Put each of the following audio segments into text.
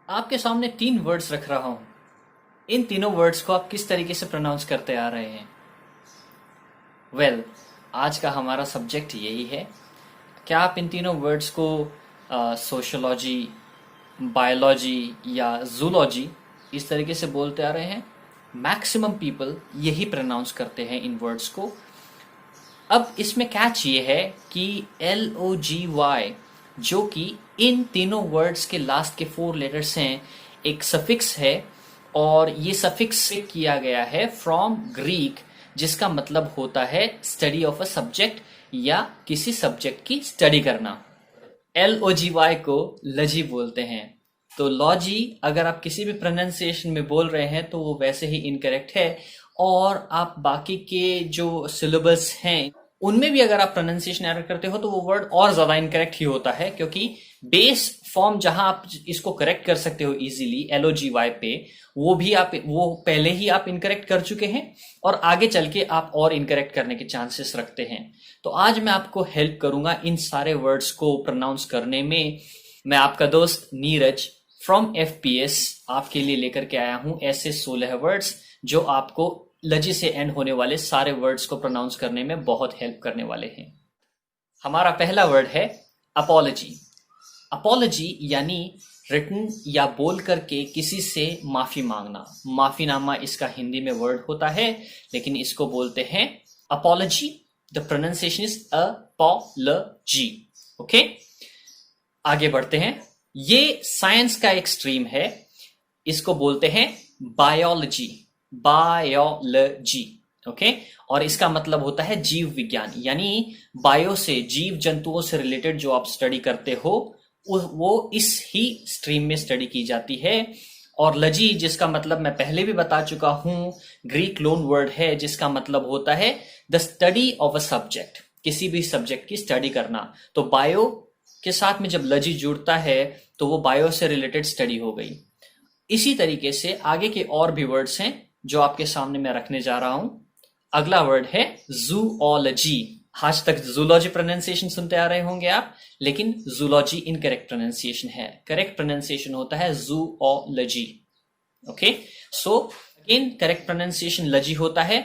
आपके सामने तीन वर्ड्स रख रहा हूं। इन तीनों वर्ड्स को आप किस तरीके से प्रोनाउंस करते आ रहे हैं? वेल, आज का हमारा सब्जेक्ट यही है। क्या आप इन तीनों वर्ड्स को सोशोलॉजी, बायोलॉजी या जूलॉजी इस तरीके से बोलते आ रहे हैं? मैक्सिमम पीपल यही प्रोनाउंस करते हैं इन वर्ड्स को। अब इसमें कैच ये है कि LOGY, जो कि इन तीनों वर्ड्स के लास्ट के 4 लेटर्स हैं, एक सफिक्स है। और ये सफिक्स किया गया है फ्रॉम ग्रीक, जिसका मतलब होता है स्टडी ऑफ अ सब्जेक्ट या किसी सब्जेक्ट की स्टडी करना। LOGY को लजी बोलते हैं। तो लॉजी अगर आप किसी भी प्रोनाउंसिएशन में बोल रहे हैं तो वो वैसे ही इनकरेक्ट है। और आप बाकी के जो सिलेबल्स हैं उनमें भी अगर आप प्रोनाउंसिएशन एरर करते हो तो वो वर्ड और ज्यादा इनकरेक्ट ही होता है, क्योंकि बेस फॉर्म जहां आप इसको करेक्ट कर सकते हो इजीली LOGY पे, वो पहले ही आप इनकरेक्ट कर चुके हैं और आगे चल के आप और इनकरेक्ट करने के चांसेस रखते हैं। तो आज मैं आपको हेल्प करूंगा इन सारे वर्ड्स को प्रोनाउंस करने में। मैं आपका दोस्त नीरज फ्रॉम FPS आपके लिए लेकर के आया हूं ऐसे 16 वर्ड्स जो आपको लजी से एंड होने वाले सारे वर्ड्स को प्रोनाउंस करने में बहुत हेल्प करने वाले हैं। हमारा पहला वर्ड है अपॉलजी। अपॉलजी यानी रिटन या बोल करके किसी से माफी मांगना। माफीनामा इसका हिंदी में वर्ड होता है, लेकिन इसको बोलते हैं apology. The pronunciation is apology. Okay, आगे बढ़ते हैं। ये साइंस का एक स्ट्रीम है, इसको बोलते हैं बायोलॉजी। Biology, okay. और इसका मतलब होता है जीव विज्ञान, यानी बायो से, जीव जंतुओं से रिलेटेड जो आप स्टडी करते हो वो इस ही स्ट्रीम में स्टडी की जाती है। और लजी, जिसका मतलब मैं पहले भी बता चुका हूं, ग्रीक लोन वर्ड है जिसका मतलब होता है the study of a subject, किसी भी सब्जेक्ट की स्टडी करना। तो बायो के साथ में जब लजी जुड़ता है तो वो बायो से रिलेटेड स्टडी हो गई। इसी तरीके से आगे के और भी वर्ड्स हैं जो आपके सामने मैं रखने जा रहा हूं। अगला वर्ड है जूलॉजी। आज तक जूलॉजी प्रोनाउंसिएशन सुनते आ रहे होंगे आप, लेकिन जूलॉजी इनकरेक्ट प्रोनाउंसिएशन है। करेक्ट प्रोनाउंसिएशन होता है zoology. Okay, so again correct pronunciation लजी होता है।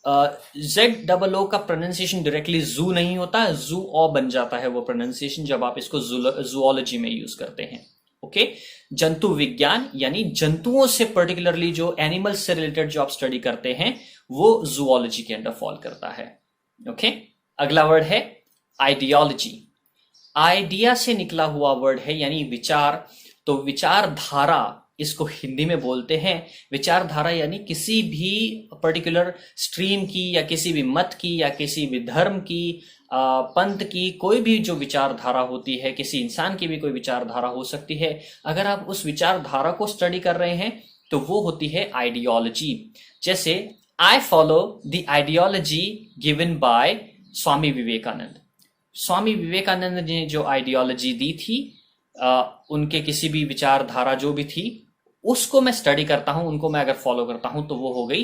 ZOO का प्रोनाउंसिएशन डायरेक्टली जू नहीं होता, जू ओ बन जाता है वो प्रोनाउंसिएशन जब आप इसको जूलॉजी में यूज करते हैं। ओके, जंतु विज्ञान यानी जंतुओं से, पर्टिकुलरली जो एनिमल्स से रिलेटेड जो आप स्टडी करते हैं वो जूलॉजी के अंडर फॉल करता है। ओके, अगला वर्ड है आइडियोलॉजी। आइडिया से निकला हुआ वर्ड है, यानी विचार। तो विचारधारा इसको हिंदी में बोलते हैं। विचारधारा यानी किसी भी पर्टिकुलर स्ट्रीम की या किसी भी मत की या किसी भी धर्म की, पंथ की, कोई भी जो विचारधारा होती है, किसी इंसान की भी कोई विचारधारा हो सकती है। अगर आप उस विचारधारा को स्टडी कर रहे हैं तो वो होती है आइडियोलॉजी। जैसे I follow the ideology given by Swami Vivekananda. Swami Vivekananda ने जो आइडियोलॉजी दी थी, उनके किसी भी विचारधारा जो भी थी उसको मैं स्टडी करता हूं, उनको मैं अगर फॉलो करता हूं तो वो हो गई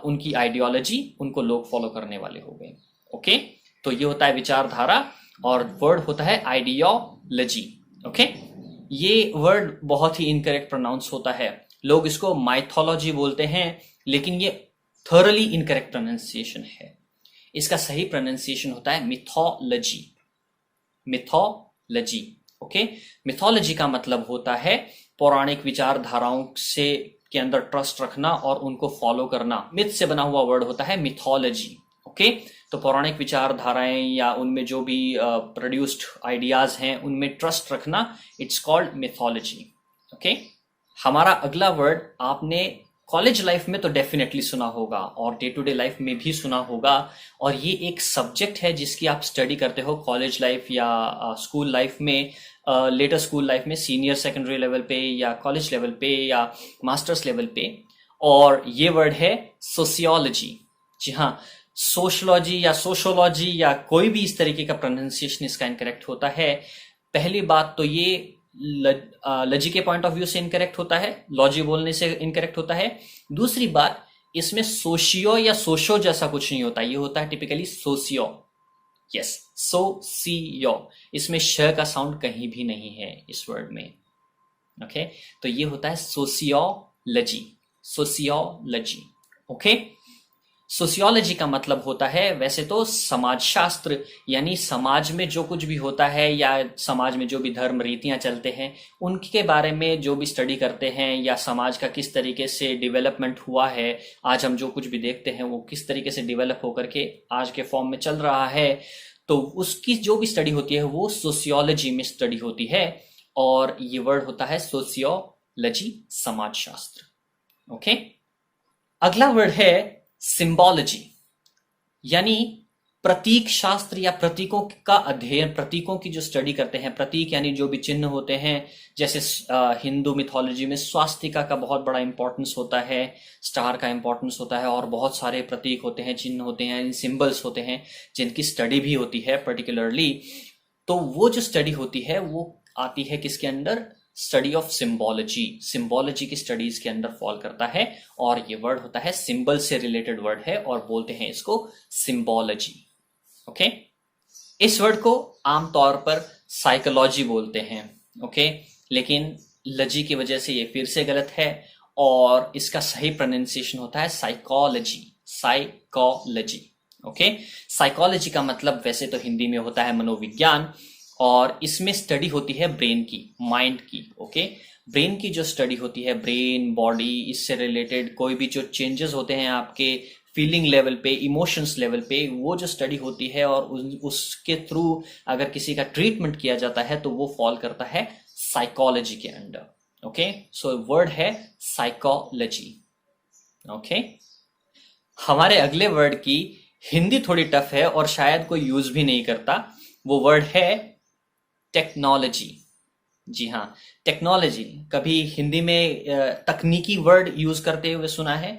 उनकी आइडियोलॉजी, उनको लोग फॉलो करने वाले हो गए। ओके, तो ये होता है विचारधारा और वर्ड होता है आइडियोलॉजी। ओके, ये वर्ड बहुत ही इनकरेक्ट प्रोनाउंस होता है। लोग इसको माइथोलॉजी बोलते हैं, लेकिन ये थॉरली इनकरेक्ट प्रोनाउंसिएशन है। इसका सही प्रोनाउंसिएशन होता है मिथोलॉजी। Mythology, okay. मिथोलॉजी का मतलब होता है पौराणिक विचारधाराओं से के अंदर ट्रस्ट रखना और उनको फॉलो करना। मिथ से बना हुआ वर्ड होता है मिथोलॉजी। ओके, तो पौराणिक विचारधाराएं या उनमें जो भी प्रोड्यूस्ड आइडियाज हैं उनमें ट्रस्ट रखना, इट्स कॉल्ड मिथोलॉजी। ओके, हमारा अगला वर्ड आपने कॉलेज लाइफ में तो डेफिनेटली सुना होगा और डे टू डे लाइफ में भी सुना होगा। और ये एक सब्जेक्ट है जिसकी आप स्टडी करते हो कॉलेज लाइफ या स्कूल लाइफ में, लेटर स्कूल लाइफ में, सीनियर सेकेंडरी लेवल पे या कॉलेज लेवल पे या मास्टर्स लेवल पे। और ये वर्ड है सोशियोलॉजी। जी हाँ, सोशलॉजी या सोशोलॉजी या कोई भी इस तरीके का प्रोनाउंसिएशन इसका इनकरेक्ट होता है। पहली बात तो ये लॉजी के पॉइंट ऑफ व्यू से इनकरेक्ट होता है, लॉजी बोलने से इनकरेक्ट होता है। दूसरी बात, इसमें सोशियो या सोशो जैसा कुछ नहीं होता, ये होता है टिपिकली सोशियो। यस, सोशियो, इसमें श का साउंड कहीं भी नहीं है इस वर्ड में। ओके, तो ये होता है सोशियोलॉजी। Sociology, okay. सोशियोलॉजी का मतलब होता है वैसे तो समाजशास्त्र, यानी समाज में जो कुछ भी होता है या समाज में जो भी धर्म रीतियां चलते हैं उनके बारे में जो भी स्टडी करते हैं, या समाज का किस तरीके से डेवलपमेंट हुआ है, आज हम जो कुछ भी देखते हैं वो किस तरीके से डेवलप होकर के आज के फॉर्म में चल रहा है, तो उसकी जो भी स्टडी होती है वो सोशियोलॉजी में स्टडी होती है। और ये वर्ड होता है सोशियोलॉजी, समाजशास्त्र। ओके, अगला वर्ड है सिंबोलॉजी, यानी प्रतीक शास्त्र या प्रतीकों का अध्ययन, प्रतीकों की जो स्टडी करते हैं। प्रतीक यानी जो भी चिन्ह होते हैं, जैसे हिंदू मिथोलॉजी में स्वास्तिका का बहुत बड़ा इंपॉर्टेंस होता है, स्टार का इंपॉर्टेंस होता है, और बहुत सारे प्रतीक होते हैं, चिन्ह होते हैं, सिंबल्स होते हैं जिनकी स्टडी भी होती है पर्टिकुलरली। तो वो जो स्टडी होती है वो आती है किसके under? Study of symbology. Symbology की स्टडीज के अंदर फॉल करता है, और ये वर्ड होता है सिंबल से रिलेटेड वर्ड है, और बोलते हैं इसको सिंबोलॉजी। ओके, इस वर्ड को आमतौर पर साइकोलॉजी बोलते हैं। ओके, लेकिन लजी की वजह से ये फिर से गलत है, और इसका सही प्रोनाउंसिएशन होता है साइकोलॉजी। Psychology, okay. साइकोलॉजी का मतलब वैसे तो हिंदी में होता है मनोविज्ञान, और इसमें स्टडी होती है ब्रेन की, माइंड की। ओके, ब्रेन की जो स्टडी होती है, ब्रेन, बॉडी, इससे रिलेटेड कोई भी जो चेंजेस होते हैं आपके फीलिंग लेवल पे, इमोशंस लेवल पे, वो जो स्टडी होती है, और उसके थ्रू अगर किसी का ट्रीटमेंट किया जाता है तो वो फॉल करता है साइकोलॉजी के अंडर। ओके, सो वर्ड है साइकोलॉजी। ओके, हमारे अगले वर्ड की हिंदी थोड़ी टफ है और शायद कोई यूज भी नहीं करता। वो वर्ड है टेक्नोलॉजी। जी हाँ, टेक्नोलॉजी। कभी हिंदी में तकनीकी वर्ड यूज करते हुए सुना है?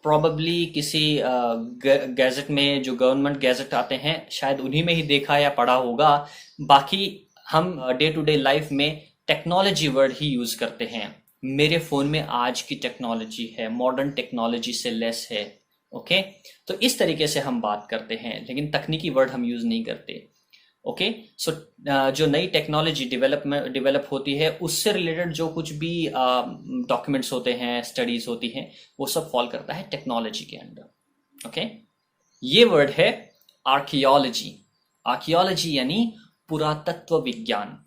प्रॉबली किसी गैजेट में, जो गवर्नमेंट गैजेट आते हैं, शायद उन्हीं में ही देखा या पढ़ा होगा। बाकी हम डे टू डे लाइफ में टेक्नोलॉजी वर्ड ही यूज करते हैं। मेरे फोन में आज की टेक्नोलॉजी है, मॉडर्न टेक्नोलॉजी से लेस है। ओके, तो इस तरीके से हम बात करते हैं, लेकिन तकनीकी वर्ड हम यूज नहीं करते। ओके, सो जो नई टेक्नोलॉजी डेवलप होती है उससे रिलेटेड जो कुछ भी डॉक्यूमेंट्स होते हैं, स्टडीज होती हैं, वो सब फॉल करता है टेक्नोलॉजी के अंडर। ओके, ये वर्ड है आर्कियोलॉजी। आर्कियोलॉजी यानी पुरातत्व विज्ञान।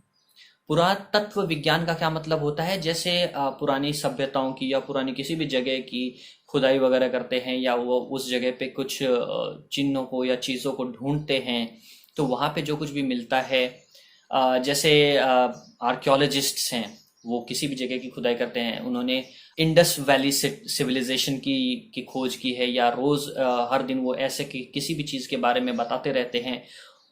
पुरातत्व विज्ञान का क्या मतलब होता है? जैसे पुरानी सभ्यताओं की या पुरानी किसी भी जगह की खुदाई वगैरह करते हैं, या वो उस जगह पे कुछ चिन्हों को या चीज़ों को ढूंढते हैं, तो वहाँ पे जो कुछ भी मिलता है, जैसे आर्कियोलॉजिस्ट्स हैं, वो किसी भी जगह की खुदाई करते हैं, उन्होंने इंडस वैली सिविलाइजेशन की खोज की है, या रोज हर दिन वो ऐसे किसी भी चीज़ के बारे में बताते रहते हैं,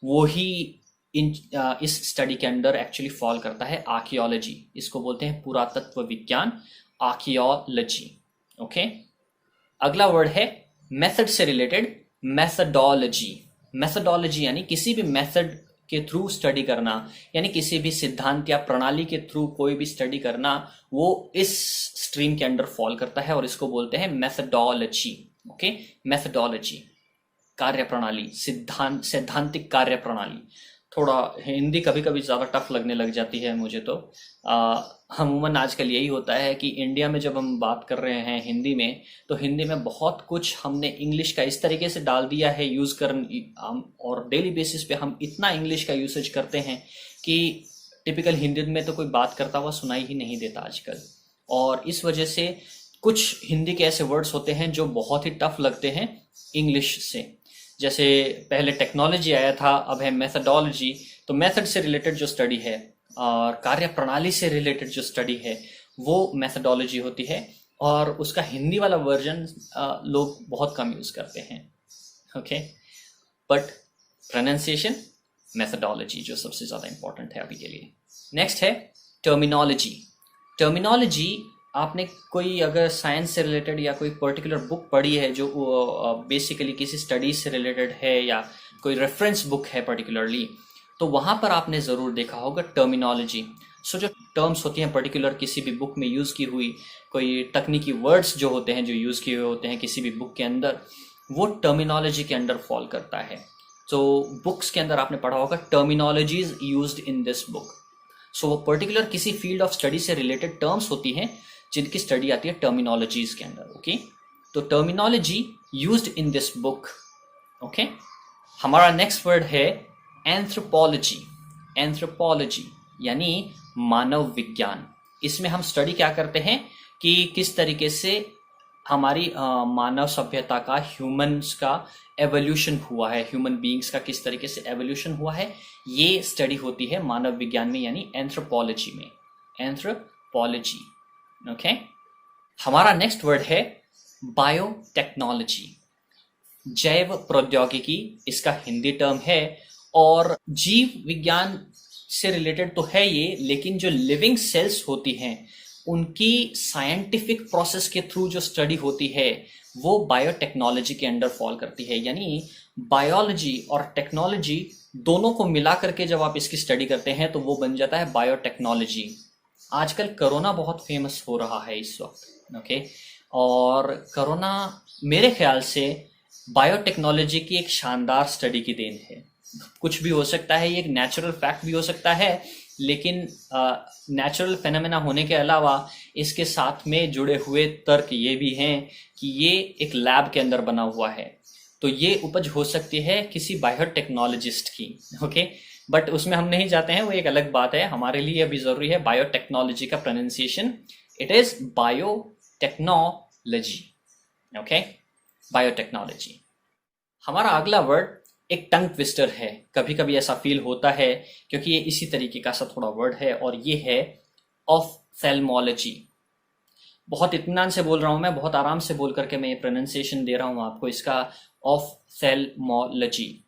वो ही इस स्टडी के अंडर एक्चुअली फॉल करता है आर्कियोलॉजी। इसको बोलते हैं पुरातत्व विज्ञान, आर्कियोलॉजी। ओके, अगला वर्ड है मेथड से रिलेटेड, मेथडोलॉजी। मेथडोलॉजी यानी किसी भी मेथड के थ्रू स्टडी करना, यानी किसी भी सिद्धांत या प्रणाली के थ्रू कोई भी स्टडी करना, वो इस स्ट्रीम के अंडर फॉल करता है, और इसको बोलते हैं मेथडोलॉजी। ओके, मेथडोलॉजी, कार्य प्रणाली, सैद्धांतिक कार्य प्रणाली। थोड़ा हिंदी कभी कभी ज़्यादा टफ लगने लग जाती है मुझे तो। अमूमन आजकल यही होता है कि इंडिया में जब हम बात कर रहे हैं हिंदी में, तो हिंदी में बहुत कुछ हमने इंग्लिश का इस तरीके से डाल दिया है यूज़ कर, और डेली बेसिस पे हम इतना इंग्लिश का यूसेज करते हैं कि टिपिकल हिंदी में तो कोई बात करता हुआ सुनाई ही नहीं देता आजकल। और इस वजह से कुछ हिंदी के ऐसे वर्ड्स होते हैं जो बहुत ही टफ लगते हैं इंग्लिश से। जैसे पहले टेक्नोलॉजी आया था, अब है मेथडोलॉजी। तो मेथड से रिलेटेड जो स्टडी है और कार्य प्रणाली से रिलेटेड जो स्टडी है वो मेथडोलॉजी होती है, और उसका हिंदी वाला वर्जन लोग बहुत कम यूज करते हैं। ओके, बट प्रोनाउंसिएशन मेथडोलॉजी जो सबसे ज्यादा इंपॉर्टेंट है अभी के लिए। नेक्स्ट है टर्मिनोलॉजी। टर्मिनोलॉजी, आपने कोई अगर साइंस से रिलेटेड या कोई पर्टिकुलर बुक पढ़ी है जो बेसिकली किसी स्टडीज से रिलेटेड है, या कोई रेफरेंस बुक है पर्टिकुलरली, तो वहाँ पर आपने ज़रूर देखा होगा टर्मिनोलॉजी। सो जो टर्म्स होती हैं पर्टिकुलर किसी भी बुक में यूज़ की हुई, कोई तकनीकी वर्ड्स जो होते हैं जो यूज़ किए हुए होते हैं किसी भी बुक के अंदर, वो टर्मिनोलॉजी के अंडर फॉल करता है। तो बुक्स के अंदर आपने पढ़ा होगा terminologies used in this book. So वो पर्टिकुलर किसी फील्ड ऑफ स्टडी से रिलेटेड टर्म्स होती हैं जिनकी स्टडी आती है टर्मिनोलॉजीज के अंदर. ओके, तो terminology used in this book. Okay, हमारा नेक्स्ट वर्ड है एंथ्रोपोलॉजी. एंथ्रोपोलॉजी यानी मानव विज्ञान. इसमें हम स्टडी क्या करते हैं कि किस तरीके से हमारी मानव सभ्यता का, ह्यूमंस का एवोल्यूशन हुआ है, ह्यूमन बीइंग्स का किस तरीके से एवोल्यूशन हुआ है, ये स्टडी होती है मानव विज्ञान में यानी एंथ्रोपोलॉजी में. एंथ्रोपोलॉजी. ओके, हमारा नेक्स्ट वर्ड है बायोटेक्नोलॉजी. जैव प्रौद्योगिकी इसका हिंदी टर्म है और जीव विज्ञान से रिलेटेड तो है ये, लेकिन जो लिविंग सेल्स होती हैं उनकी साइंटिफिक प्रोसेस के थ्रू जो स्टडी होती है वो बायोटेक्नोलॉजी के अंडर फॉल करती है. यानी बायोलॉजी और टेक्नोलॉजी दोनों को मिला करके जब आप इसकी स्टडी करते हैं तो वो बन जाता है बायोटेक्नोलॉजी. आजकल कोरोना बहुत फेमस हो रहा है इस वक्त. ओके, और कोरोना मेरे ख्याल से बायोटेक्नोलॉजी की एक शानदार स्टडी की देन है. कुछ भी हो सकता है, ये एक नेचुरल फैक्ट भी हो सकता है, लेकिन नेचुरल फेनोमेना होने के अलावा इसके साथ में जुड़े हुए तर्क ये भी हैं कि ये एक लैब के अंदर बना हुआ है, तो ये उपज हो सकती है किसी बायोटेक्नोलॉजिस्ट की. ओके, बट उसमें हम नहीं जाते हैं, वो एक अलग बात है. हमारे लिए अभी जरूरी है बायोटेक्नोलॉजी का pronunciation. It is biotechnology. Okay, biotechnology. हमारा अगला वर्ड एक टंग ट्विस्टर है. कभी कभी ऐसा फील होता है क्योंकि ये इसी तरीके का सा थोड़ा वर्ड है और ये है ऑफ्थेल्मोलॉजी. बहुत इत्मीनान से बोल रहा हूं मैं, बहुत आराम से बोल करके मैं ये प्रोनाउंसिएशन दे रहा हूं आपको इसका. ऑफ्थेल्मोलॉजी,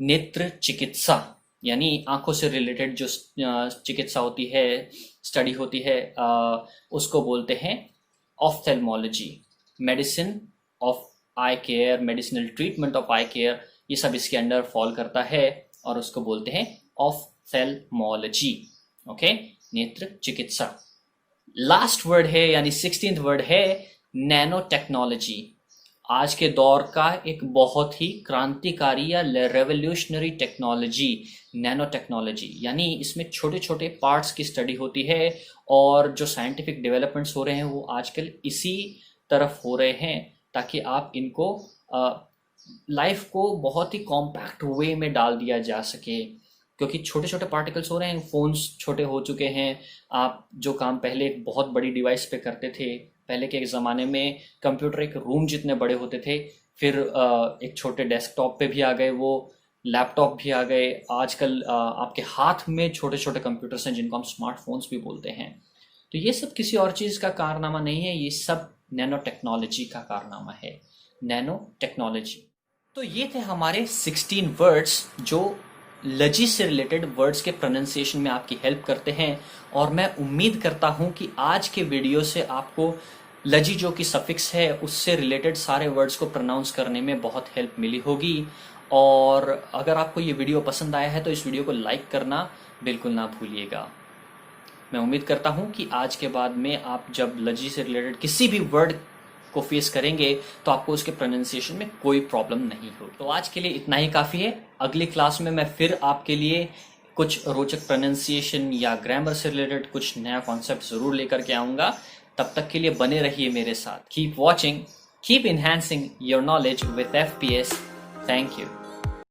नेत्र चिकित्सा यानी आंखों से रिलेटेड जो चिकित्सा होती है, स्टडी होती है, उसको बोलते हैं ophthalmology. Medicine of I care, medicinal treatment of I care, ये सब इसके अंडर फॉल करता है और उसको बोलते हैं ऑफ्थेल्मोलॉजी. ओके, नेत्र चिकित्सा. लास्ट वर्ड है यानी 16th वर्ड है नैनो टेक्नोलॉजी. आज के दौर का एक बहुत ही क्रांतिकारी या रेवोल्यूशनरी टेक्नोलॉजी नैनो टेक्नोलॉजी. यानी इसमें छोटे छोटे पार्ट्स की स्टडी होती है और जो साइंटिफिक डेवलपमेंट्स हो रहे हैं वो आजकल इसी तरफ हो रहे हैं ताकि आप इनको लाइफ को बहुत ही कॉम्पैक्ट वे में डाल दिया जा सके. क्योंकि छोटे छोटे पार्टिकल्स हो रहे हैं, फोन्स छोटे हो चुके हैं. आप जो काम पहले एक बहुत बड़ी डिवाइस पे करते थे, पहले के ज़माने में कंप्यूटर एक रूम जितने बड़े होते थे, फिर एक छोटे डेस्कटॉप पे भी आ गए, वो लैपटॉप भी आ गए. आजकल आपके हाथ में छोटे छोटे कंप्यूटर्स हैं जिनको हम स्मार्टफोन्स भी बोलते हैं. तो ये सब किसी और चीज़ का कारनामा नहीं है, ये सब नैनो टेक्नोलॉजी का कारनामा है. Nano technology. तो ये थे हमारे 16 वर्ड्स जो लजी से रिलेटेड वर्ड्स के प्रोनाउंसिएशन में आपकी हेल्प करते हैं. और मैं उम्मीद करता हूं कि आज के वीडियो से आपको लजी जो कि सफिक्स है उससे रिलेटेड सारे वर्ड्स को प्रोनाउंस करने में बहुत हेल्प मिली होगी. और अगर आपको ये वीडियो पसंद आया है तो इस वीडियो को लाइक करना बिल्कुल ना भूलिएगा. मैं उम्मीद करता हूं कि आज के बाद में आप जब लजी से रिलेटेड किसी भी वर्ड को फेस करेंगे तो आपको उसके प्रोनाउंसिएशन में कोई प्रॉब्लम नहीं हो. तो आज के लिए इतना ही काफ़ी है. अगली क्लास में मैं फिर आपके लिए कुछ रोचक प्रोनाउंसिएशन या ग्रामर से रिलेटेड कुछ नया कॉन्सेप्ट जरूर लेकर के आऊँगा. तब तक के लिए बने रहिए मेरे साथ. Keep watching, keep enhancing your knowledge with FPS. Thank you.